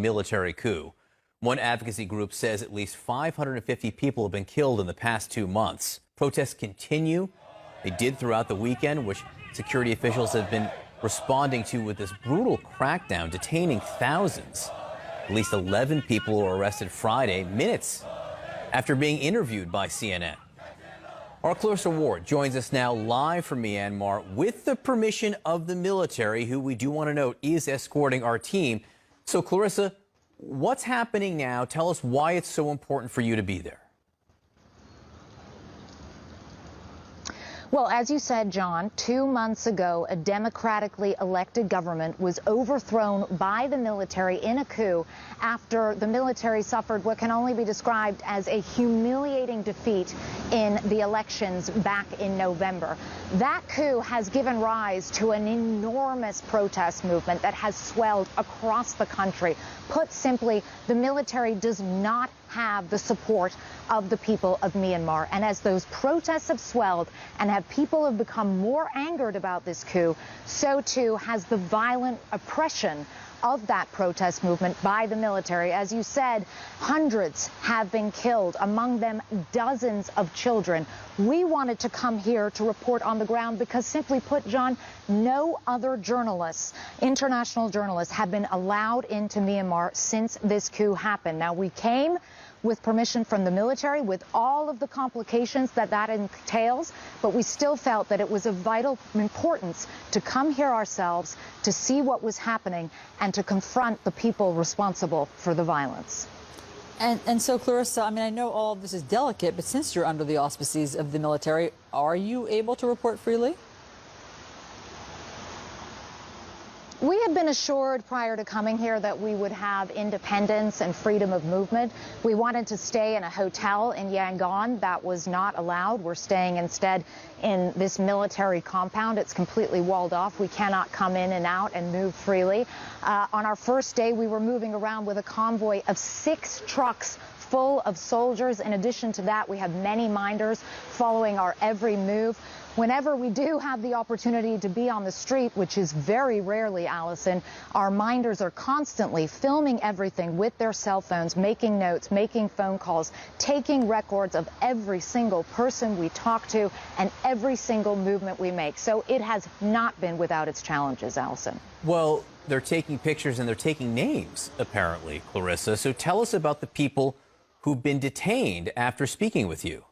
military coup. One advocacy group says at least 550 people have been killed in the past 2 months. Protests continue. They did throughout the weekend, which security officials have been responding to with this brutal crackdown, detaining thousands. At least 11 people were arrested Friday, minutes after being interviewed by CNN. Our Clarissa Ward joins us now live from Myanmar with the permission of the military, who we do want to note is escorting our team. So, Clarissa, what's happening now? Tell us why it's so important for you to be there. Well, as you said, John, 2 months ago, a democratically elected government was overthrown by the military in a coup after the military suffered what can only be described as a humiliating defeat in the elections back in November. That coup has given rise to an enormous protest movement that has swelled across the country. Put simply, the military does not have the support of the people of Myanmar. And as those protests have swelled and people have become more angered about this coup, so too has the violent oppression of that protest movement by the military. As you said, hundreds have been killed, among them dozens of children. We wanted to come here to report on the ground because, simply put, John, no other journalists, international journalists, have been allowed into Myanmar since this coup happened. Now, we came with permission from the military, with all of the complications that entails, but we still felt that it was of vital importance to come here ourselves, to see what was happening, and to confront the people responsible for the violence. And so, Clarissa, I mean, I know all of this is delicate, but since you're under the auspices of the military, are you able to report freely? We had been assured prior to coming here that we would have independence and freedom of movement. We wanted to stay in a hotel in Yangon. That was not allowed. We're staying instead in this military compound. It's completely walled off. We cannot come in and out and move freely. On our first day, we were moving around with a convoy of 6 trucks full of soldiers. In addition to that, we have many minders following our every move. Whenever we do have the opportunity to be on the street, which is very rarely, Allison, our minders are constantly filming everything with their cell phones, making notes, making phone calls, taking records of every single person we talk to and every single movement we make. So it has not been without its challenges, Allison. Well, they're taking pictures and they're taking names, apparently, Clarissa. So tell us about the people who've been detained after speaking with you.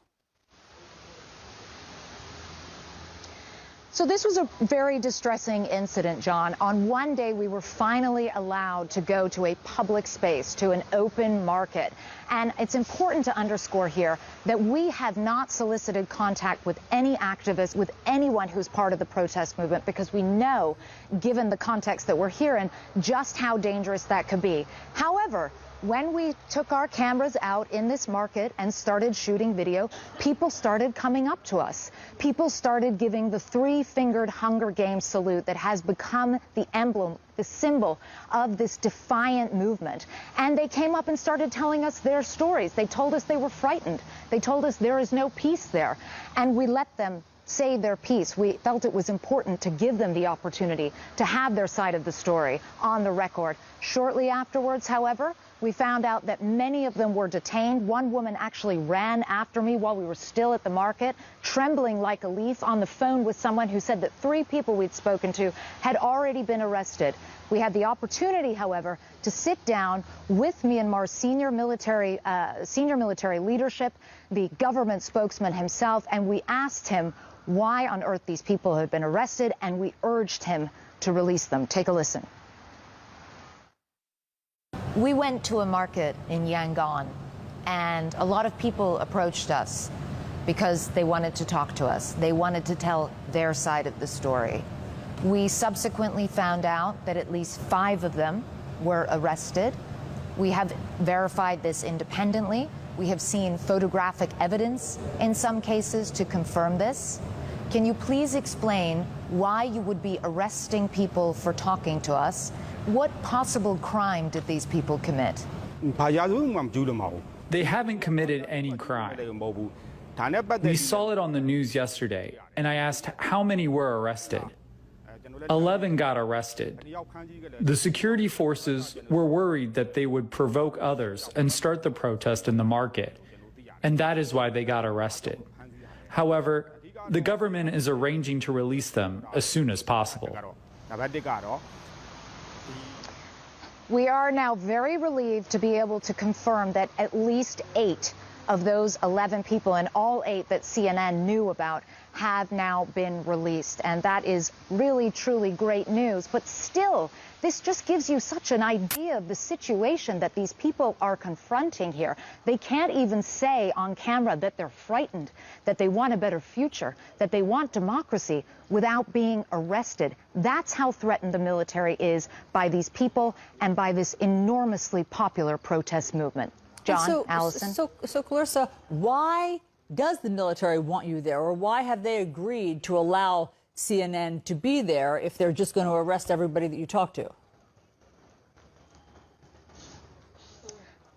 So this was a very distressing incident, John. On one day, we were finally allowed to go to a public space, to an open market. And it's important to underscore here that we have not solicited contact with any activists, with anyone who's part of the protest movement, because we know, given the context that we're here in, just how dangerous that could be. However, when we took our cameras out in this market and started shooting video, people started coming up to us. People started giving the 3-fingered Hunger Games salute that has become the emblem, the symbol of this defiant movement. And they came up and started telling us their stories. They told us they were frightened. They told us there is no peace there. And we let them say their piece. We felt it was important to give them the opportunity to have their side of the story on the record. Shortly afterwards, however, we found out that many of them were detained. One woman actually ran after me while we were still at the market, trembling like a leaf, on the phone with someone who said that 3 people we'd spoken to had already been arrested. We had the opportunity, however, to sit down with Myanmar's senior military leadership, the government spokesman himself, and we asked him why on earth these people had been arrested, and we urged him to release them. Take a listen. We went to a market in Yangon, and a lot of people approached us because they wanted to talk to us. They wanted to tell their side of the story. We subsequently found out that at least 5 of them were arrested. We have verified this independently. We have seen photographic evidence in some cases to confirm this. Can you please explain why you would be arresting people for talking to us? What possible crime did these people commit? They haven't committed any crime. We saw it on the news yesterday, and I asked how many were arrested. 11 got arrested. The security forces were worried that they would provoke others and start the protest in the market, and that is why they got arrested. However, the government is arranging to release them as soon as possible. We are now very relieved to be able to confirm that at least 8 of those 11 people, and all 8 that CNN knew about, have now been released. And that is really, truly great news. But still, this just gives you such an idea of the situation that these people are confronting here. They can't even say on camera that they're frightened, that they want a better future, that they want democracy without being arrested. That's how threatened the military is by these people and by this enormously popular protest movement. John, Allison? So Clarissa, why does the military want you there, or why have they agreed to allow CNN to be there if they're just going to arrest everybody that you talk to?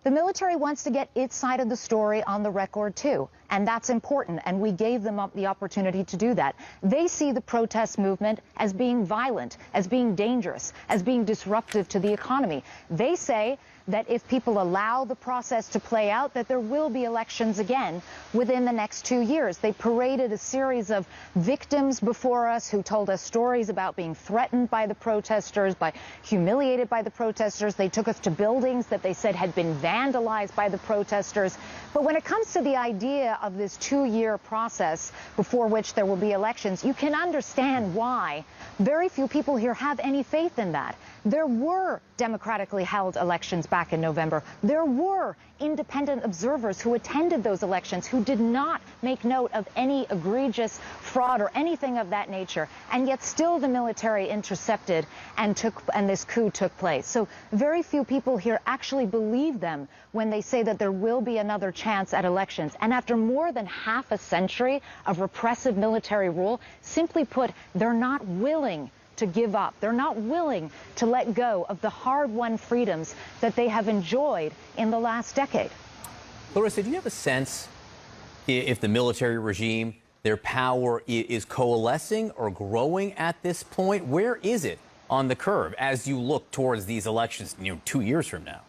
The military wants to get its side of the story on the record, too. And that's important, and we gave them the opportunity to do that. They see the protest movement as being violent, as being dangerous, as being disruptive to the economy. They say that if people allow the process to play out, that there will be elections again within the next 2 years. They paraded a series of victims before us who told us stories about being threatened by the protesters, humiliated by the protesters. They took us to buildings that they said had been vandalized by the protesters. But when it comes to the idea of this 2-year process before which there will be elections, you can understand why very few people here have any faith in that. There were democratically held elections back in November. There were independent observers who attended those elections who did not make note of any egregious fraud or anything of that nature. And yet still the military intercepted and this coup took place. So very few people here actually believe them when they say that there will be another chance at elections. And after more than half a century of repressive military rule, simply put, they're not willing to give up. They're not willing to let go of the hard-won freedoms that they have enjoyed in the last decade. Clarissa, do you have a sense if the military regime, their power is coalescing or growing at this point? Where is it on the curve as you look towards these elections, 2 years from now?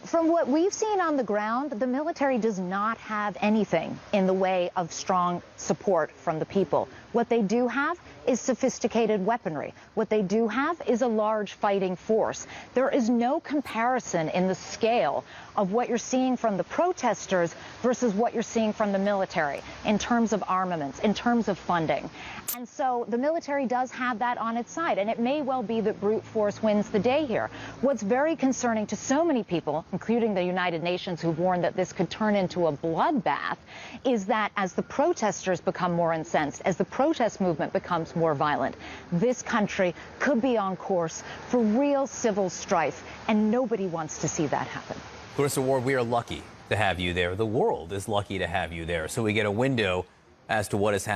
From what we've seen on the ground, the military does not have anything in the way of strong support from the people. What they do have is sophisticated weaponry. What they do have is a large fighting force. There is no comparison in the scale of what you're seeing from the protesters versus what you're seeing from the military in terms of armaments, in terms of funding. And so the military does have that on its side, and it may well be that brute force wins the day here. What's very concerning to so many people, including the United Nations, who warned that this could turn into a bloodbath, is that as the protesters become more incensed, as the protest movement becomes more violent, this country could be on course for real civil strife, and nobody wants to see that happen. Clarissa Ward, we are lucky to have you there. The world is lucky to have you there. So we get a window as to what is happening.